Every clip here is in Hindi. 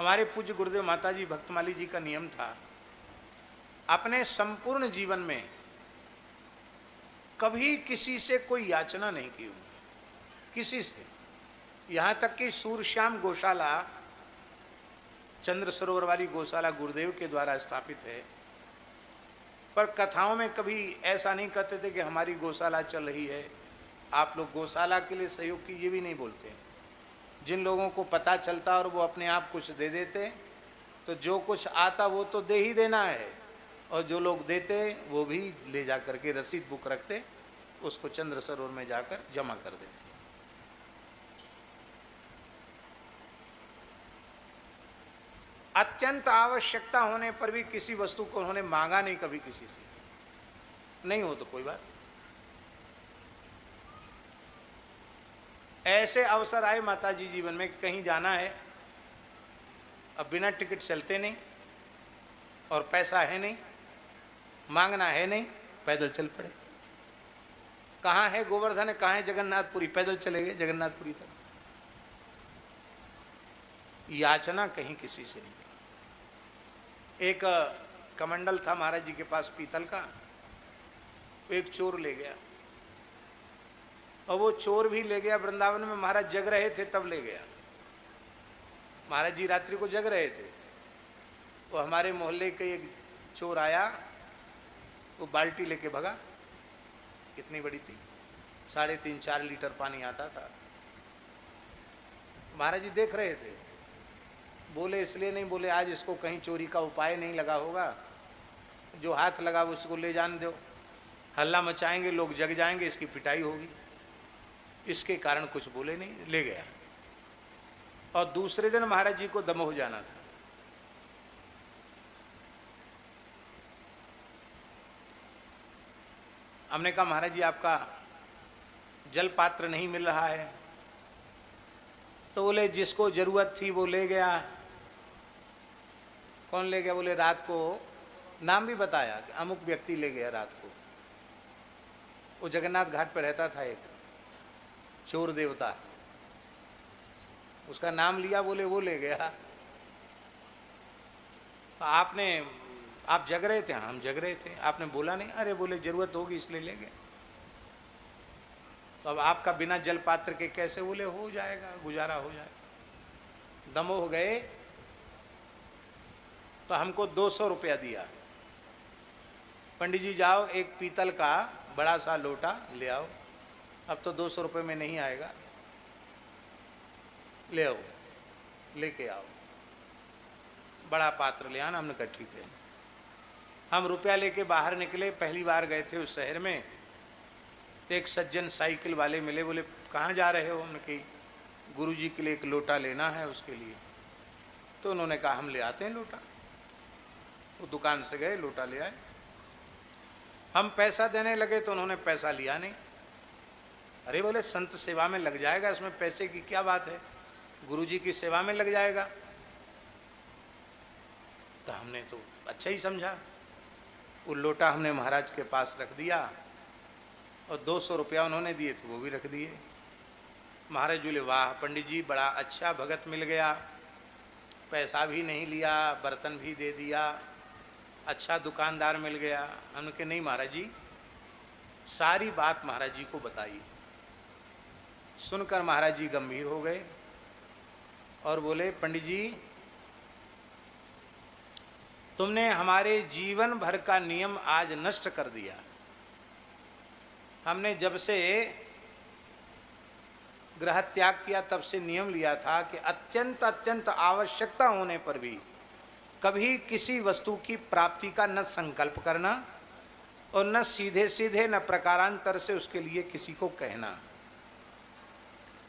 हमारे पूज्य गुरुदेव माताजी भक्तमाली जी का नियम था, अपने संपूर्ण जीवन में कभी किसी से कोई याचना नहीं की उन्होंने, किसी से। यहाँ तक कि सूरश्याम गौशाला, चंद्र सरोवर वाली गौशाला गुरुदेव के द्वारा स्थापित है, पर कथाओं में कभी ऐसा नहीं कहते थे कि हमारी गौशाला चल रही है, आप लोग गौशाला के लिए सहयोग कीजिए, भी नहीं बोलते। जिन लोगों को पता चलता और वो अपने आप कुछ दे देते, तो जो कुछ आता वो तो दे ही देना है, और जो लोग देते वो भी ले जा करके रसीद बुक रखते, उसको चंद्र सरोवर में जाकर जमा कर देते। अत्यंत आवश्यकता होने पर भी किसी वस्तु को उन्होंने मांगा नहीं कभी किसी से, नहीं हो तो कोई बात। ऐसे अवसर आए माताजी जीवन में, कहीं जाना है, अब बिना टिकट चलते नहीं, और पैसा है नहीं, मांगना है नहीं, पैदल चल पड़े। कहाँ है गोवर्धन है, कहाँ है जगन्नाथपुरी, पैदल चले गए जगन्नाथपुरी तक। याचना कहीं किसी से नहीं। एक कमंडल था महाराज जी के पास पीतल का, एक चोर ले गया, और वो चोर भी ले गया वृंदावन में, महाराज जग रहे थे तब ले गया। महाराज जी रात्रि को जग रहे थे, वो हमारे मोहल्ले के एक चोर आया, वो बाल्टी लेके भगा, कितनी बड़ी थी, 3.5-4 लीटर पानी आता था। महाराज जी देख रहे थे, बोले इसलिए नहीं बोले आज इसको कहीं चोरी का उपाय नहीं लगा होगा, जो हाथ लगा उसको ले जाने दो, हल्ला मचाएंगे लोग, जग जाएंगे, इसकी पिटाई होगी, इसके कारण कुछ बोले नहीं, ले गया। और दूसरे दिन महाराज जी को दमोह जाना था। हमने कहा महाराज जी आपका जल पात्र नहीं मिल रहा है, तो बोले जिसको जरूरत थी वो ले गया। कौन ले गया? बोले रात को, नाम भी बताया कि अमुक व्यक्ति ले गया रात को। वो जगन्नाथ घाट पर रहता था एक चोर देवता, उसका नाम लिया, बोले वो ले गया। आप जग रहे थे? हम जग रहे थे। आपने बोला नहीं? अरे बोले जरूरत होगी इसलिए ले गए। तो अब आपका बिना जल पात्र के कैसे? बोले हो जाएगा, गुजारा हो जाएगा। दमोह गए तो हमको 200 रुपया दिया, पंडित जी जाओ एक पीतल का बड़ा सा लोटा ले आओ। अब तो 200 रुपये में नहीं आएगा, ले आओ, लेके आओ, बड़ा पात्र ले आना। हमने कहा ठीक है। हम रुपया लेके बाहर निकले, पहली बार गए थे उस शहर में। तो एक सज्जन साइकिल वाले मिले, बोले कहाँ जा रहे हो? हमने कही गुरुजी के लिए एक लोटा लेना है उसके लिए। तो उन्होंने कहा हम ले आते हैं लोटा। वो दुकान से गए, लोटा ले आए। हम पैसा देने लगे तो उन्होंने पैसा लिया नहीं। अरे बोले संत सेवा में लग जाएगा, इसमें पैसे की क्या बात है, गुरुजी की सेवा में लग जाएगा। तो हमने तो अच्छा ही समझा। वो लोटा हमने महाराज के पास रख दिया, और 200 रुपया उन्होंने दिए थे वो भी रख दिए। महाराज बोले वाह पंडित जी बड़ा अच्छा भगत मिल गया, पैसा भी नहीं लिया, बर्तन भी दे दिया, अच्छा दुकानदार मिल गया। हमने कहा नहीं महाराज जी, सारी बात महाराज जी को बताई। सुनकर महाराज जी गंभीर हो गए और बोले पंडित जी तुमने हमारे जीवन भर का नियम आज नष्ट कर दिया। हमने जब से गृह त्याग किया तब से नियम लिया था कि अत्यंत अत्यंत आवश्यकता होने पर भी कभी किसी वस्तु की प्राप्ति का न संकल्प करना, और न सीधे सीधे न प्रकारांतर से उसके लिए किसी को कहना।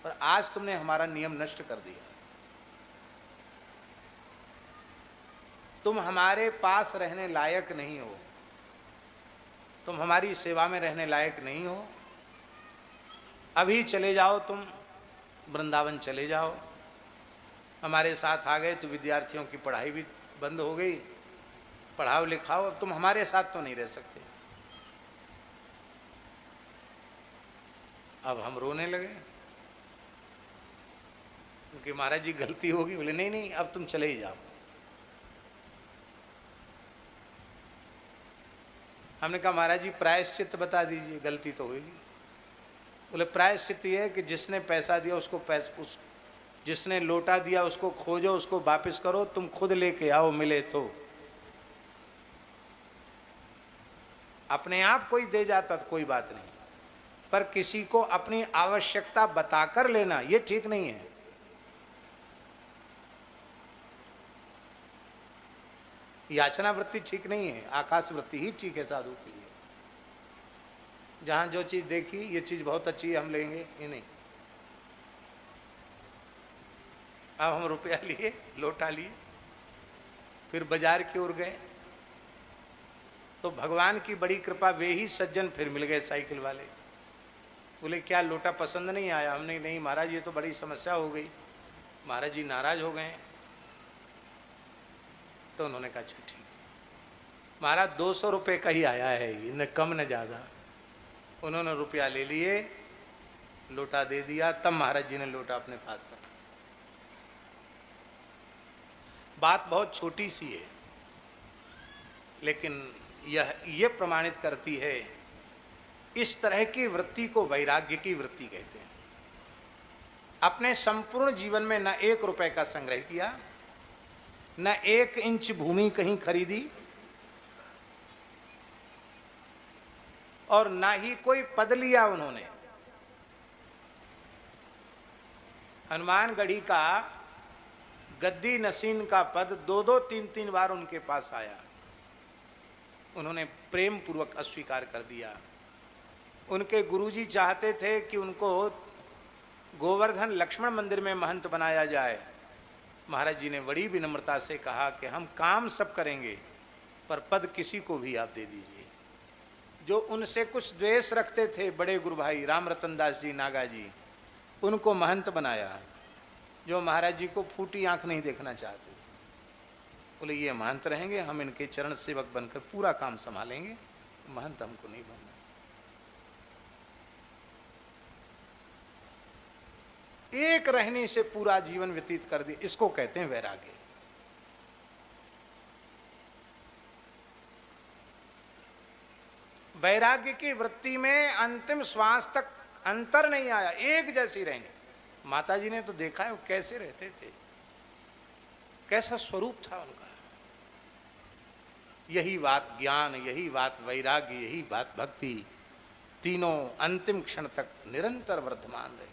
पर आज तुमने हमारा नियम नष्ट कर दिया। तुम हमारे पास रहने लायक नहीं हो, तुम हमारी सेवा में रहने लायक नहीं हो। अभी चले जाओ, तुम वृंदावन चले जाओ। हमारे साथ आ गए तो विद्यार्थियों की पढ़ाई भी बंद हो गई, पढ़ाओ लिखाओ, अब तुम हमारे साथ तो नहीं रह सकते। अब हम रोने लगे। कि महाराज जी गलती होगी। बोले नहीं नहीं, अब तुम चले ही जाओ। हमने कहा महाराज जी प्रायश्चित बता दीजिए, गलती तो होगी। बोले प्रायश्चित ये है कि जिसने पैसा दिया उसको जिसने लोटा दिया उसको खोजो, उसको वापस करो, तुम खुद लेके आओ मिले तो। अपने आप कोई दे जाता तो कोई बात नहीं, पर किसी को अपनी आवश्यकता बताकर लेना ये ठीक नहीं है। याचना वृत्ति ठीक नहीं है, आकाश वृत्ति ही ठीक है साधु के लिए। जहां जो चीज देखी ये चीज बहुत अच्छी है हम लेंगे, ये नहीं। अब हम रुपया लिए, लोटा लिए, फिर बाजार की ओर गए तो भगवान की बड़ी कृपा, वे ही सज्जन फिर मिल गए साइकिल वाले। बोले क्या लोटा पसंद नहीं आया? हमने नहीं महाराज ये तो बड़ी समस्या हो गई। महाराज जी नाराज हो गए। तो उन्होंने कहा अच्छा ठीक, महाराज 200 रुपये का ही आया है, न कम न ज्यादा। उन्होंने रुपया ले लिए, लोटा दे दिया, तब महाराज जी ने लोटा अपने पास रखा। बात बहुत छोटी सी है, लेकिन यह प्रमाणित करती है, इस तरह की वृत्ति को वैराग्य की वृत्ति कहते हैं। अपने संपूर्ण जीवन में न 1 रुपए का संग्रह किया, न 1 इंच भूमि कहीं खरीदी, और ना ही कोई पद लिया उन्होंने। हनुमानगढ़ी का गद्दी नसीन का पद 2-2, 3-3 बार उनके पास आया, उन्होंने प्रेम पूर्वक अस्वीकार कर दिया। उनके गुरुजी चाहते थे कि उनको गोवर्धन लक्ष्मण मंदिर में महंत बनाया जाए। महाराज जी ने बड़ी विनम्रता से कहा कि हम काम सब करेंगे, पर पद किसी को भी आप दे दीजिए। जो उनसे कुछ द्वेष रखते थे बड़े गुरु भाई राम रतन दास जी नागा जी, उनको महंत बनाया। जो महाराज जी को फूटी आंख नहीं देखना चाहते थे, बोले ये महंत रहेंगे, हम इनके चरण सेवक बनकर पूरा काम संभालेंगे, महंत हमको नहीं बनना। एक रहने से पूरा जीवन व्यतीत कर दिया, इसको कहते हैं वैराग्य। वैराग्य की वृत्ति में अंतिम श्वास तक अंतर नहीं आया, एक जैसी रहेंगे। माता जी ने तो देखा है वो कैसे रहते थे, कैसा स्वरूप था उनका। यही बात ज्ञान, यही बात वैराग्य, यही बात भक्ति, तीनों अंतिम क्षण तक निरंतर वर्धमान रहे।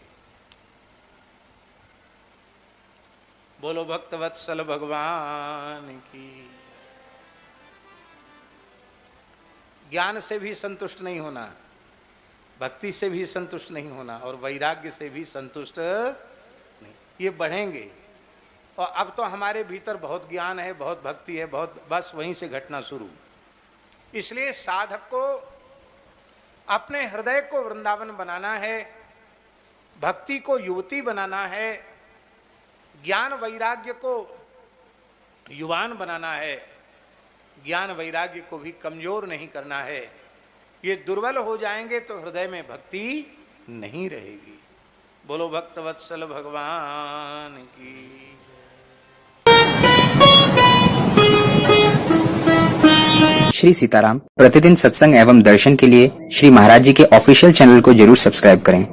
बोलो भक्तवत्सल भगवान की। ज्ञान से भी संतुष्ट नहीं होना, भक्ति से भी संतुष्ट नहीं होना, और वैराग्य से भी संतुष्ट नहीं। ये बढ़ेंगे। और अब तो हमारे भीतर बहुत ज्ञान है, बहुत भक्ति है, बहुत, बस वहीं से घटना शुरू। इसलिए साधक को अपने हृदय को वृंदावन बनाना है, भक्ति को युवती बनाना है, ज्ञान वैराग्य को युवान बनाना है, ज्ञान वैराग्य को भी कमजोर नहीं करना है। ये दुर्बल हो जाएंगे तो हृदय में भक्ति नहीं रहेगी। बोलो भक्तवत्सल भगवान की। श्री सीताराम प्रतिदिन सत्संग एवं दर्शन के लिए श्री महाराज जी के ऑफिशियल चैनल को जरूर सब्सक्राइब करें।